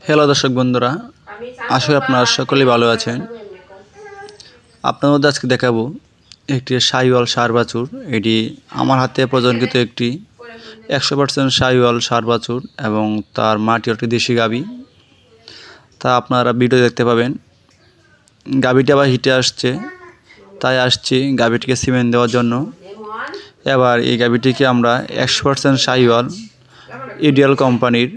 Hello দর্শক বন্ধুরা, আশা করি আপনারা সকলেই ভালো আছেন। আপনাদের মধ্যে আজকে দেখাবো একটি শাহিওয়াল ষাঁড় বাছুর। এটি আমার হাতে প্রজননকৃত একটি 100% শাহিওয়াল ষাঁড় বাছুর এবং তার মাটি একটি দেশি গাভী। তা আপনারা ভিডিও দেখতে পাবেন। গাভীটি আবার হিটে আসছে, তাই আসছি গাভীটিকে সিমেন্ট দেওয়ার জন্য। এবার এই গাভীটিকে আমরা 100% শাহিওয়াল ইডিয়াল কোম্পানির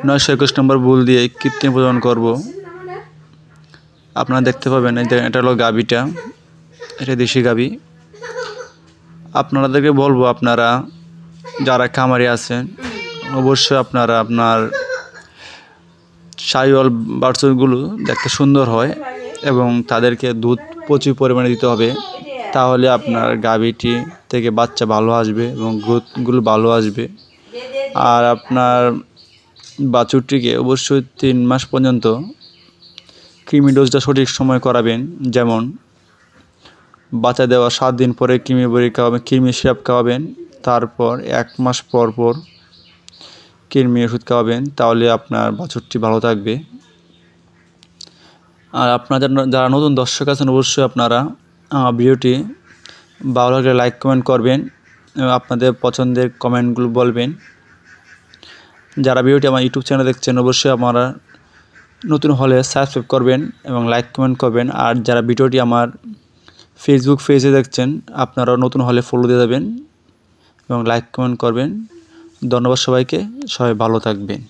921 নম্বর বুল দিয়ে কৃত্রিম প্রজনন করব। আপনারা দেখতে পাবেন এটা হলো গাভীটা, এটা দেশি গাভী। আপনাদেরকে বলবো, আপনারা যারা খামারি আছেন অবশ্যই আপনারা আপনার শাহিওয়াল বাছুরগুলো দেখতে সুন্দর হয় এবং তাদেরকে দুধ প্রচুর পরিমাণে দিতে হবে, তাহলে আপনার গাভীটি থেকে বাচ্চা ভালো আসবে এবং গ্রোথগুলো ভালো আসবে। আর আপনার বাছুরটিকে অবশ্যই 3 মাস পর্যন্ত কৃমি ডোজটা সঠিক সময় করাবেন। যেমন বাচ্চা দেওয়া 7 দিন পরে কৃমি বড়ি খাওয়াবেন, কৃমি সিরাপ খাওয়াবেন। তারপর 1 মাস পর পর কৃমি ওষুধ খাওয়াবেন, তাহলে আপনার বাছুরটি ভালো থাকবে। আর আপনারা যারা নতুন দর্শক আছেন অবশ্যই আপনারা ভিডিওটি ভালো লাগলে লাইক কমেন্ট করবেন এবং আপনাদের পছন্দের কমেন্টগুলো বলবেন। যারা ভিডিওটি আমার ইউটিউব চ্যানেলে দেখছেন অবশ্যই আপনারা নতুন হলে সাবস্ক্রাইব করবেন এবং লাইক কমেন্ট করবেন। আর যারা ভিডিওটি আমার ফেসবুক পেজে দেখছেন আপনারাও নতুন হলে ফলো দিয়ে দেবেন এবং লাইক কমেন্ট করবেন। ধন্যবাদ সবাইকে, সবাই ভালো থাকবেন।